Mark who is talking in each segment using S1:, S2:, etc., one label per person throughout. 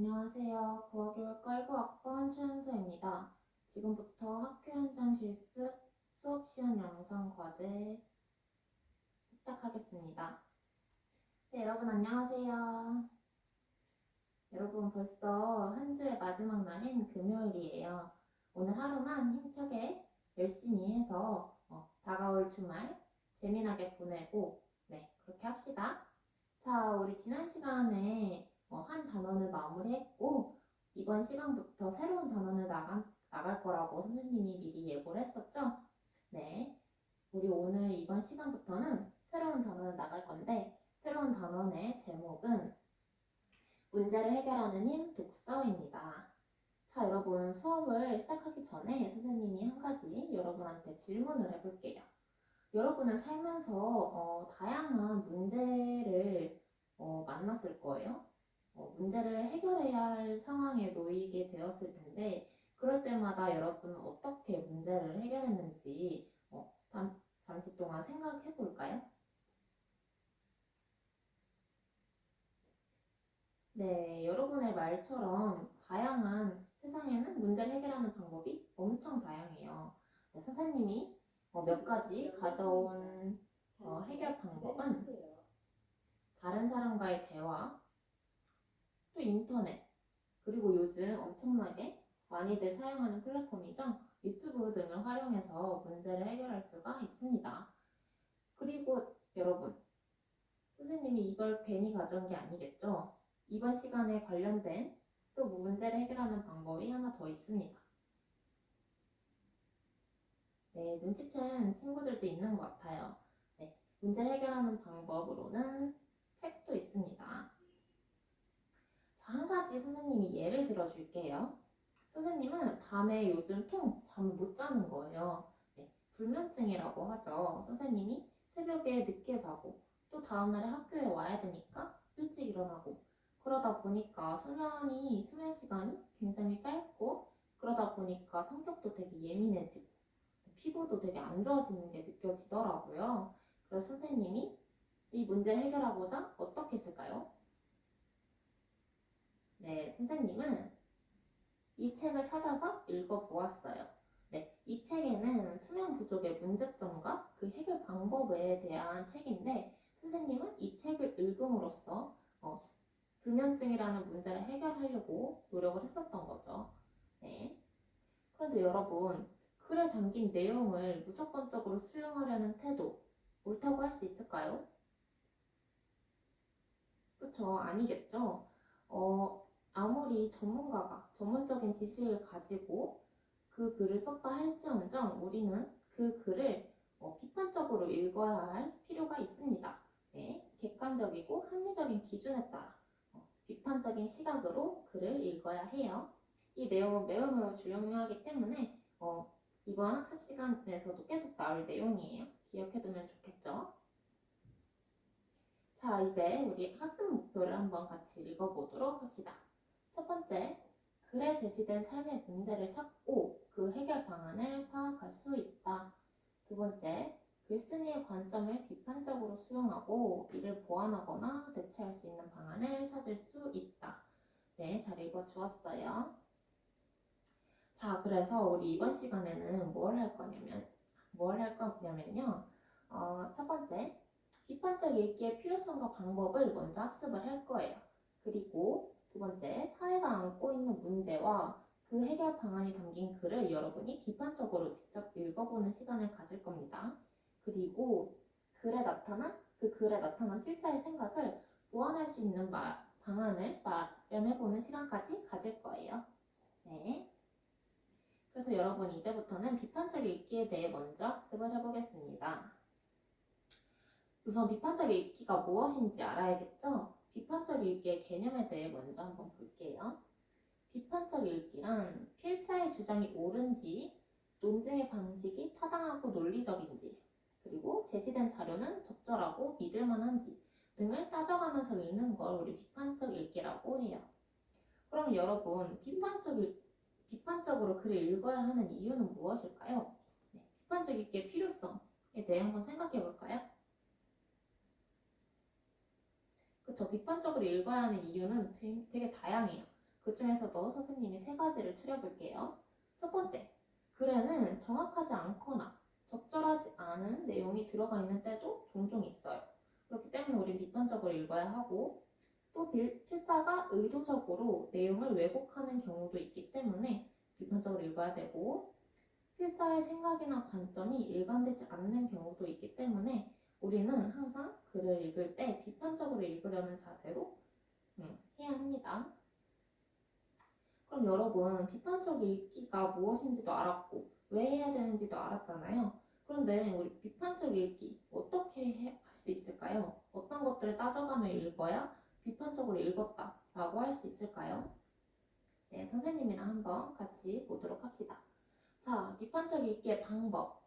S1: 안녕하세요. 고어교육과 19학번 최은서입니다. 지금부터 학교 현장 실습 수업 시연 영상 과제 시작하겠습니다. 네, 여러분 안녕하세요. 여러분 벌써 한 주의 마지막 날인 금요일이에요. 오늘 하루만 힘차게 열심히 해서 다가올 주말 재미나게 보내고 그렇게 합시다. 자, 우리 지난 시간에 한 단원을 마무리했고 이번 시간부터 새로운 단원을 나갈 거라고 선생님이 미리 예고를 했었죠? 네, 우리 오늘 이번 시간부터는 새로운 단원을 나갈 건데 새로운 단원의 제목은 문제를 해결하는 힘 독서입니다. 자, 여러분 수업을 시작하기 전에 선생님이 한 가지 여러분한테 질문을 해볼게요. 여러분은 살면서 다양한 문제를 만났을 거예요. 문제를 해결해야 할 상황에 놓이게 되었을 텐데 그럴 때마다 여러분은 어떻게 문제를 해결했는지 잠시 동안 생각해 볼까요? 네, 여러분의 말처럼 다양한 세상에는 문제를 해결하는 방법이 엄청 다양해요. 네, 선생님이 몇 가지 가져온 해결 방법은 다른 사람과의 대화, 또 인터넷, 그리고 요즘 엄청나게 많이들 사용하는 플랫폼이죠. 유튜브 등을 활용해서 문제를 해결할 수가 있습니다. 그리고 여러분, 선생님이 이걸 괜히 가져온 게 아니겠죠? 이번 시간에 관련된 또 문제를 해결하는 방법이 하나 더 있습니다. 네, 눈치챈 친구들도 있는 것 같아요. 네, 문제를 해결하는 방법으로는 책도 있습니다. 자, 한 가지 선생님이 예를 들어줄게요. 선생님은 밤에 요즘 잠을 못 자는 거예요. 네, 불면증이라고 하죠. 선생님이 새벽에 늦게 자고 또 다음날에 학교에 와야 되니까 일찍 일어나고 그러다 보니까 수면 시간이 굉장히 짧고 그러다 보니까 성격도 되게 예민해지고 피부도 되게 안 좋아지는 게 느껴지더라고요. 그래서 선생님이 이 문제를 해결하고자 어떻게 했을까요? 네, 선생님은 이 책을 찾아서 읽어보았어요. 네, 이 책에는 수면 부족의 문제점과 그 해결 방법에 대한 책인데 선생님은 이 책을 읽음으로써 불면증이라는 문제를 해결하려고 노력을 했었던 거죠. 네. 그런데 여러분, 글에 담긴 내용을 무조건적으로 수용하려는 태도 옳다고 할 수 있을까요? 그쵸, 아니겠죠. 아무리 전문가가 전문적인 지식을 가지고 그 글을 썼다 할지언정 우리는 그 글을 비판적으로 읽어야 할 필요가 있습니다. 네, 객관적이고 합리적인 기준에 따라 비판적인 시각으로 글을 읽어야 해요. 이 내용은 매우 중요하기 때문에 이번 학습 시간에서도 계속 나올 내용이에요. 기억해두면 좋겠죠? 자, 이제 우리 학습 목표를 한번 같이 읽어보도록 합시다. 첫 번째, 글에 제시된 삶의 문제를 찾고 그 해결 방안을 파악할 수 있다. 두 번째, 글쓴이의 관점을 비판적으로 수용하고 이를 보완하거나 대체할 수 있는 방안을 찾을 수 있다. 네, 잘 읽어주었어요. 자, 그래서 우리 이번 시간에는 뭘 할 거냐면요. 첫 번째, 비판적 읽기의 필요성과 방법을 먼저 학습을 할 거예요. 그리고 두 번째, 사회가 안고 있는 문제와 그 해결 방안이 담긴 글을 여러분이 비판적으로 직접 읽어보는 시간을 가질 겁니다. 그리고 그 글에 나타난 필자의 생각을 보완할 수 있는 방안을 마련해보는 시간까지 가질 거예요. 네. 그래서 여러분 이제부터는 비판적 읽기에 대해 먼저 학습을 해보겠습니다. 우선 비판적 읽기가 무엇인지 알아야겠죠? 비판적 읽기의 개념에 대해 먼저 한번 볼게요. 비판적 읽기란 필자의 주장이 옳은지, 논증의 방식이 타당하고 논리적인지, 그리고 제시된 자료는 적절하고 믿을만한지 등을 따져가면서 읽는 걸 우리 비판적 읽기라고 해요. 그럼 여러분, 비판적으로 글을 읽어야 하는 이유는 무엇일까요? 네, 비판적 읽기의 필요성에 대해 한번 생각해 볼까요? 그쵸, 비판적으로 읽어야 하는 이유는 되게 다양해요. 그 중에서도 선생님이 세 가지를 추려볼게요. 첫 번째, 글에는 정확하지 않거나 적절하지 않은 내용이 들어가 있는 때도 종종 있어요. 그렇기 때문에 우린 비판적으로 읽어야 하고, 또 필자가 의도적으로 내용을 왜곡하는 경우도 있기 때문에 비판적으로 읽어야 되고, 필자의 생각이나 관점이 일관되지 않는 경우도 있기 때문에 우리는 항상 글을 읽을 때 비판적으로 읽으려는 자세로 해야 합니다. 그럼 여러분, 비판적 읽기가 무엇인지도 알았고 왜 해야 되는지도 알았잖아요. 그런데 우리 비판적 읽기 어떻게 할 수 있을까요? 어떤 것들을 따져가며 읽어야 비판적으로 읽었다라고 할 수 있을까요? 네, 선생님이랑 한번 같이 보도록 합시다. 자, 비판적 읽기의 방법.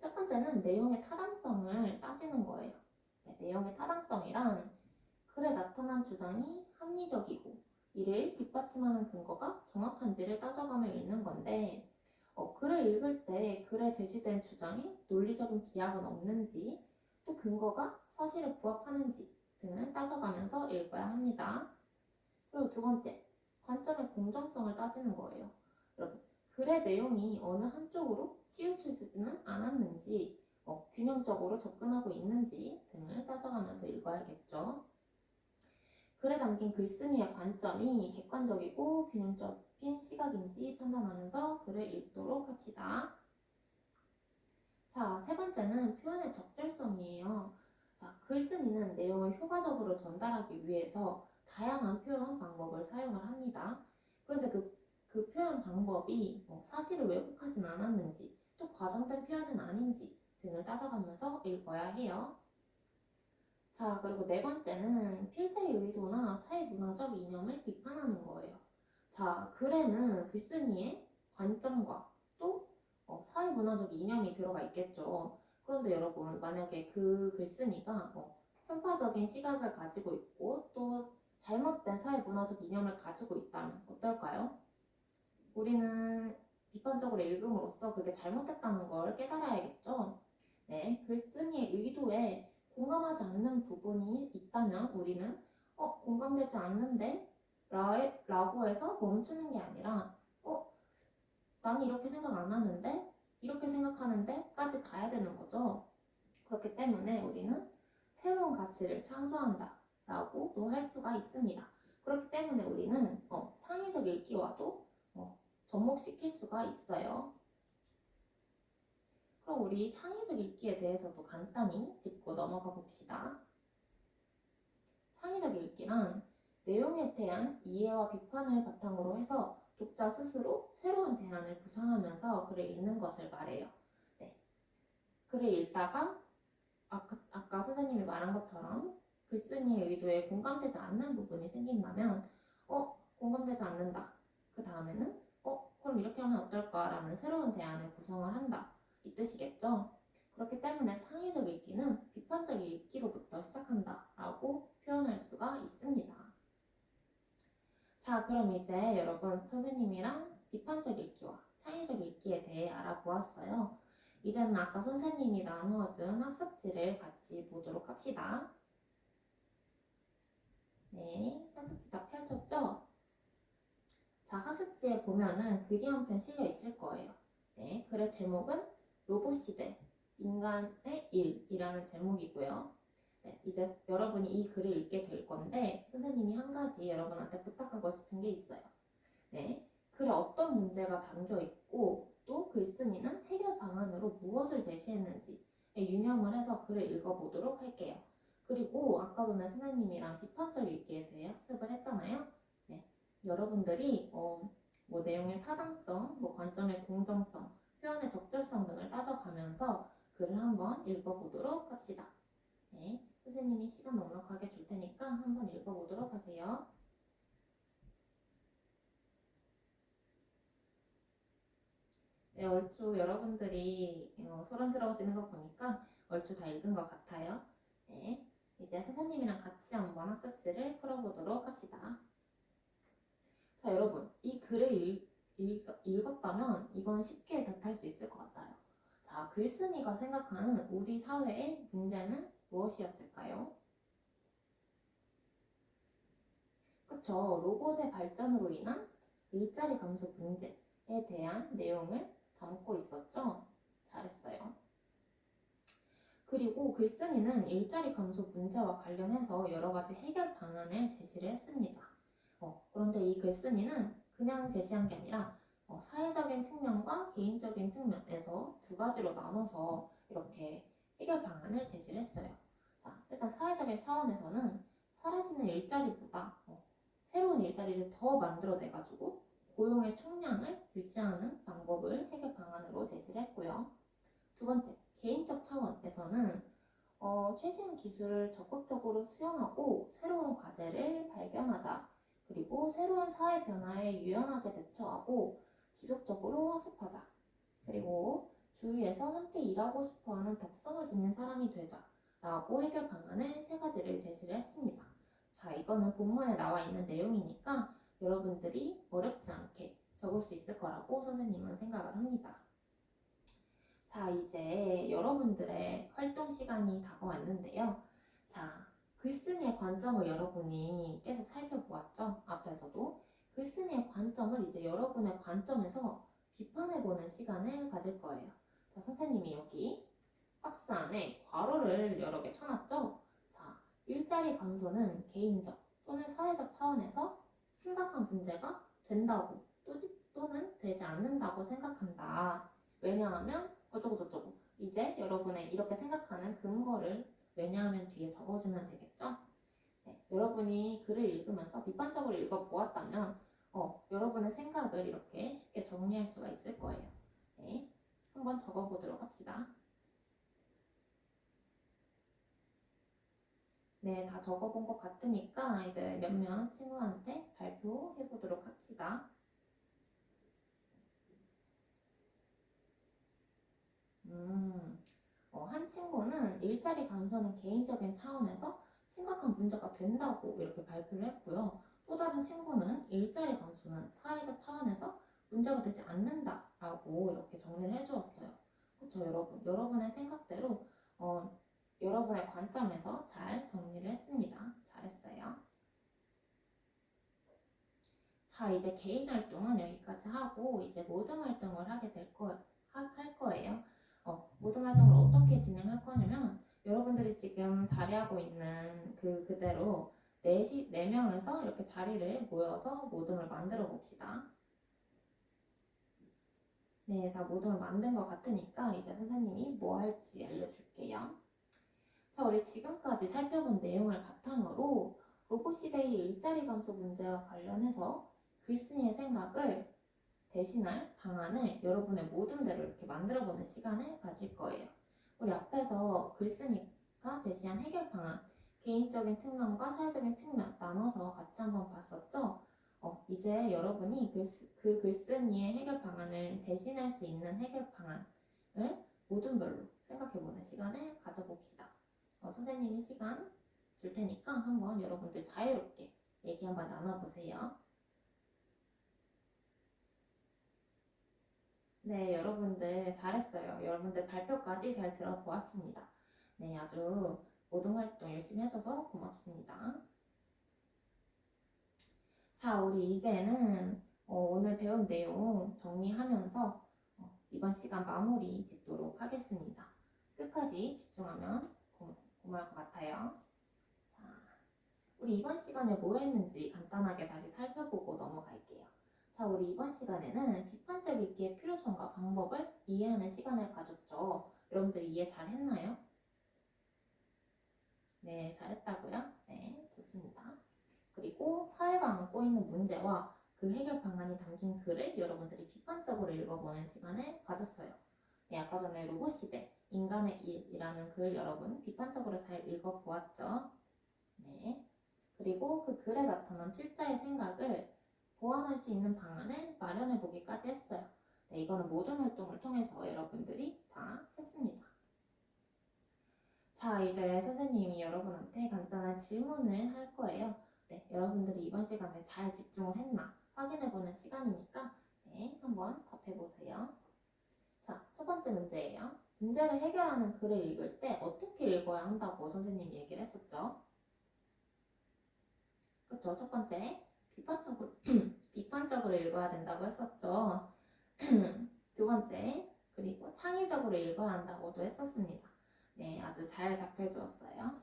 S1: 첫 번째는 내용의 타당성을 따지는 거예요. 네, 내용의 타당성이란 글에 나타난 주장이 합리적이고 이를 뒷받침하는 근거가 정확한지를 따져가며 읽는 건데, 글을 읽을 때 글에 제시된 주장이 논리적인 기약은 없는지, 또 근거가 사실에 부합하는지 등을 따져가면서 읽어야 합니다. 그리고 두 번째, 관점의 공정성을 따지는 거예요. 여러분, 글의 내용이 어느 한쪽으로 치우치지는 않았는지, 균형적으로 접근하고 있는지 등을 따져가면서 읽어야겠죠. 글에 담긴 글쓴이의 관점이 객관적이고 균형적인 시각인지 판단하면서 글을 읽도록 합시다. 자, 세 번째는 표현의 적절성이에요. 자, 글쓴이는 내용을 효과적으로 전달하기 위해서 다양한 표현 방법을 사용을 합니다. 그런데 그 표현 방법이 사실을 왜곡하진 않았는지, 또 과장된 표현은 아닌지 등을 따져가면서 읽어야 해요. 자, 그리고 네 번째는 필자의 의도나 사회문화적 이념을 비판하는 거예요. 자, 글에는 글쓴이의 관점과 또 사회문화적 이념이 들어가 있겠죠. 그런데 여러분, 만약에 그 글쓴이가 편파적인 시각을 가지고 있고 또 잘못된 사회문화적 이념을 가지고 있다면 어떨까요? 우리는 비판적으로 읽음으로써 그게 잘못됐다는 걸 깨달아야겠죠. 네, 글쓴이의 의도에 공감하지 않는 부분이 있다면 우리는 공감되지 않는데? 라고 해서 멈추는 게 아니라 나는 이렇게 생각 안 하는데? 이렇게 생각하는데? 까지 가야 되는 거죠. 그렇기 때문에 우리는 새로운 가치를 창조한다 라고도 할 수가 있습니다. 그렇기 때문에 우리는 창의적 읽기와도 접목시킬 수가 있어요. 그럼 우리 창의적 읽기에 대해서도 간단히 짚고 넘어가 봅시다. 창의적 읽기란 내용에 대한 이해와 비판을 바탕으로 해서 독자 스스로 새로운 대안을 구상하면서 글을 읽는 것을 말해요. 네. 글을 읽다가 아까 선생님이 말한 것처럼 글쓴이의 의도에 공감되지 않는 부분이 생긴다면 공감되지 않는다. 그 다음에는 그럼 이렇게 하면 어떨까라는 새로운 대안을 구성을 한다. 이 뜻이겠죠? 그렇기 때문에 창의적 읽기는 비판적 읽기로부터 시작한다 라고 표현할 수가 있습니다. 자, 그럼 이제 여러분 선생님이랑 비판적 읽기와 창의적 읽기에 대해 알아보았어요. 이제는 아까 선생님이 나누어준 학습지를 같이 보도록 합시다. 네, 학습지 다 펼쳤죠? 자, 학습지에 보면은 글이 한 편 실려 있을 거예요. 네, 글의 제목은 로봇시대, 인간의 일이라는 제목이고요. 네, 이제 여러분이 이 글을 읽게 될 건데 선생님이 한 가지 여러분한테 부탁하고 싶은 게 있어요. 네, 글에 어떤 문제가 담겨 있고 또 글쓴이는 해결 방안으로 무엇을 제시했는지 유념을 해서 글을 읽어보도록 할게요. 그리고 아까 전에 선생님이랑 비판적 읽기에 대해 학습을 했잖아요. 네, 여러분들이 뭐 내용의 타당성, 뭐 관점의 공정성, 표현의 적절성 등을 따져가면서 글을 한번 읽어보도록 합시다. 네, 선생님이 시간 넉넉하게 줄 테니까 한번 읽어보도록 하세요. 네, 얼추 여러분들이 소란스러워지는 거 보니까 얼추 다 읽은 것 같아요. 네, 이제 선생님이랑 같이 한번 학습지를 풀어보도록 합시다. 자, 여러분, 이 글을 읽었다면 이건 쉽게 답할 수 있을 것 같아요. 자, 글쓴이가 생각하는 우리 사회의 문제는 무엇이었을까요? 그쵸. 로봇의 발전으로 인한 일자리 감소 문제에 대한 내용을 담고 있었죠. 잘했어요. 그리고 글쓴이는 일자리 감소 문제와 관련해서 여러 가지 해결 방안을 제시를 했습니다. 그런데 이 글쓴이는 그냥 제시한 게 아니라 사회적인 측면과 개인적인 측면에서 두 가지로 나눠서 이렇게 해결 방안을 제시를 했어요. 자, 일단 사회적인 차원에서는 사라지는 일자리보다 새로운 일자리를 더 만들어내가지고 고용의 총량을 유지하는 방법을 해결 방안으로 제시를 했고요. 두 번째, 개인적 차원에서는 최신 기술을 적극적으로 수용하고 새로운 과제를 발견하자. 그리고 새로운 사회 변화에 유연하게 대처하고 지속적으로 학습하자. 그리고 주위에서 함께 일하고 싶어하는 덕성을 지닌 사람이 되자. 라고 해결 방안을 세 가지를 제시를 했습니다. 자, 이거는 본문에 나와 있는 내용이니까 여러분들이 어렵지 않게 적을 수 있을 거라고 선생님은 생각을 합니다. 자, 이제 여러분들의 활동 시간이 다가왔는데요. 자, 글쓴이의 관점을 여러분이 계속 살펴보았죠? 앞에서도. 글쓴이의 관점을 이제 여러분의 관점에서 비판해보는 시간을 가질 거예요. 자, 선생님이 여기 박스 안에 괄호를 여러 개 쳐놨죠? 자, 일자리 감소는 개인적 또는 사회적 차원에서 심각한 문제가 된다고 또는 되지 않는다고 생각한다. 왜냐하면 어쩌고저쩌고. 이제 여러분의 이렇게 생각하는 근거를 왜냐하면 뒤에 적어주면 되겠죠? 네, 여러분이 글을 읽으면서 비판적으로 읽어보았다면 여러분의 생각을 이렇게 쉽게 정리할 수가 있을 거예요. 네, 한번 적어보도록 합시다. 네, 다 적어본 것 같으니까 이제 몇몇 친구한테 발표해보도록 합시다. 한 친구는 일자리 감소는 개인적인 차원에서 심각한 문제가 된다고 이렇게 발표를 했고요. 또 다른 친구는 일자리 감소는 사회적 차원에서 문제가 되지 않는다라고 이렇게 정리를 해주었어요. 그렇죠, 여러분? 여러분의 생각대로 여러분의 관점에서 잘 정리를 했습니다. 잘했어요. 자, 이제 개인 활동은 여기까지 하고 이제 모든 활동을 할 거예요. 모든 활동을 어떻게 진행할 거냐면 여러분들이 지금 자리하고 있는 그대로 4명에서 이렇게 자리를 모여서 모둠을 만들어 봅시다. 네, 다 모둠을 만든 것 같으니까 이제 선생님이 뭐 할지 알려줄게요. 자, 우리 지금까지 살펴본 내용을 바탕으로 로봇 시대의 일자리 감소 문제와 관련해서 글쓴이의 생각을 대신할 방안을 여러분의 모둠대로 이렇게 만들어보는 시간을 가질 거예요. 우리 앞에서 글쓴이가 제시한 해결 방안, 개인적인 측면과 사회적인 측면 나눠서 같이 한번 봤었죠? 이제 여러분이 그 글쓴이의 해결 방안을 대신할 수 있는 해결 방안을 모둠별로 생각해보는 시간을 가져봅시다. 선생님이 시간 줄 테니까 한번 여러분들 자유롭게 얘기 한번 나눠보세요. 네, 여러분들 잘했어요. 여러분들 발표까지 잘 들어보았습니다. 네, 아주 모든 활동 열심히 해줘서 고맙습니다. 자, 우리 이제는 오늘 배운 내용 정리하면서 이번 시간 마무리 짓도록 하겠습니다. 끝까지 집중하면 고마울 것 같아요. 자, 우리 이번 시간에 뭐 했는지 간단하게 다시 살펴보고 넘어갈게요. 자, 우리 이번 시간에는 비판적 읽기의 필요성과 방법을 이해하는 시간을 가졌죠. 여러분들 이해 잘 했나요? 네, 잘했다고요? 네, 좋습니다. 그리고 사회가 안고 있는 문제와 그 해결 방안이 담긴 글을 여러분들이 비판적으로 읽어보는 시간을 가졌어요. 네, 아까 전에 로봇 시대, 인간의 일이라는 글 여러분 비판적으로 잘 읽어보았죠? 네. 그리고 그 글에 나타난 필자의 생각을 보완할 수 있는 방안을 마련해 보기까지 했어요. 네, 이거는 모든 활동을 통해서 여러분들이 다 했습니다. 자, 이제 선생님이 여러분한테 간단한 질문을 할 거예요. 네, 여러분들이 이번 시간에 잘 집중을 했나 확인해보는 시간이니까 네, 한번 답해보세요. 자, 첫 번째 문제예요. 문제를 해결하는 글을 읽을 때 어떻게 읽어야 한다고 선생님이 얘기를 했었죠? 그쵸? 첫 번째, 비판적으로, 비판적으로 읽어야 된다고 했었죠. 두 번째, 그리고 창의적으로 읽어야 한다고도 했었습니다. 네, 아주 잘 답해 주었어요.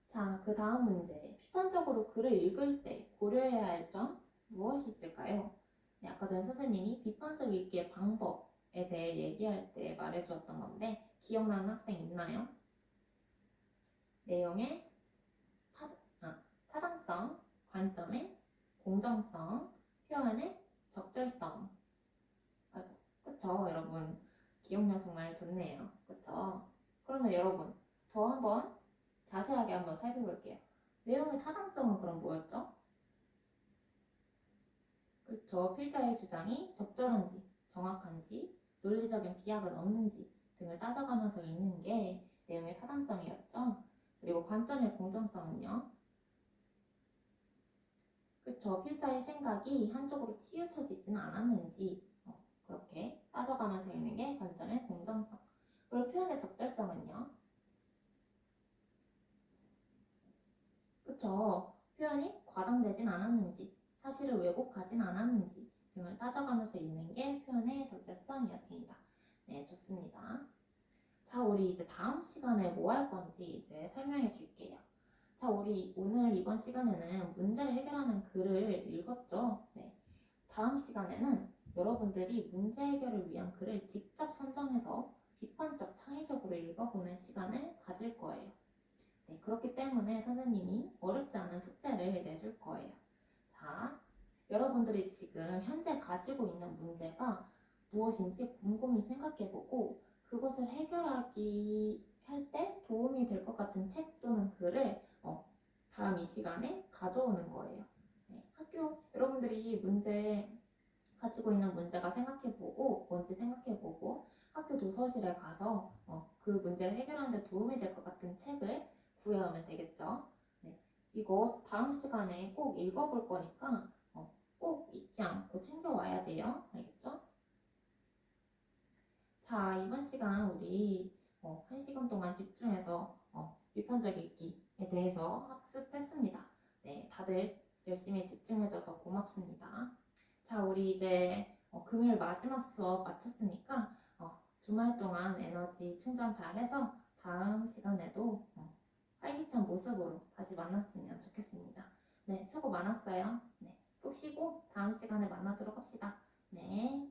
S1: 자, 그 다음 문제. 비판적으로 글을 읽을 때 고려해야 할 점 무엇이 있을까요? 네, 아까 전에 선생님이 비판적 읽기의 방법에 대해 얘기할 때 말해 주었던 건데 기억나는 학생 있나요? 내용의 타당성, 관점의 공정성, 표현의 적절성. 아이고, 그쵸, 여러분. 기억력 정말 좋네요. 그쵸? 그러면 여러분, 더 한번 자세하게 한번 살펴볼게요. 내용의 타당성은 그럼 뭐였죠? 그쵸, 필자의 주장이 적절한지, 정확한지, 논리적인 비약은 없는지 등을 따져가면서 읽는 게 내용의 타당성이었죠. 그리고 관점의 공정성은요. 그쵸, 필자의 생각이 한쪽으로 치우쳐지지는 않았는지 그렇게 따져가면서 읽는 게 관점의 공정성. 그리고 표현의 적절성은요. 그쵸, 표현이 과장되진 않았는지, 사실을 왜곡하진 않았는지 등을 따져가면서 읽는 게 표현의 적절성이었습니다. 네, 좋습니다. 자, 우리 이제 다음 시간에 뭐 할 건지 이제 설명해 줄게요. 자, 우리 오늘 이번 시간에는 문제를 해결하는 글을 읽었죠? 네. 다음 시간에는 여러분들이 문제 해결을 위한 글을 직접 선정해서 비판적, 창의적으로 읽어보는 시간을 가질 거예요. 네, 그렇기 때문에 선생님이 어렵지 않은 숙제를 내줄 거예요. 자, 여러분들이 지금 현재 가지고 있는 문제가 무엇인지 곰곰이 생각해보고 그것을 해결하기 할 때 도움이 될 것 같은 책 또는 글을 다음 이 시간에 가져오는 거예요. 네, 학교 여러분들이 문제 가지고 있는 문제가 생각해보고 뭔지 생각해보고 학교 도서실에 가서 그 문제를 해결하는 데 도움이 될 것 같은 책을 구해오면 되겠죠. 네, 이거 다음 시간에 꼭 읽어볼 거니까 꼭 잊지 않고 챙겨와야 돼요. 알겠죠? 자, 이번 시간 우리 1시간 동안 집중해서 비판적 읽기에 대해서 학습했습니다. 네, 다들 열심히 집중해줘서 고맙습니다. 자, 우리 이제 금요일 마지막 수업 마쳤으니까 주말 동안 에너지 충전 잘해서 다음 시간에도 활기찬 모습으로 다시 만났으면 좋겠습니다. 네, 수고 많았어요. 네, 푹 쉬고 다음 시간에 만나도록 합시다. 네.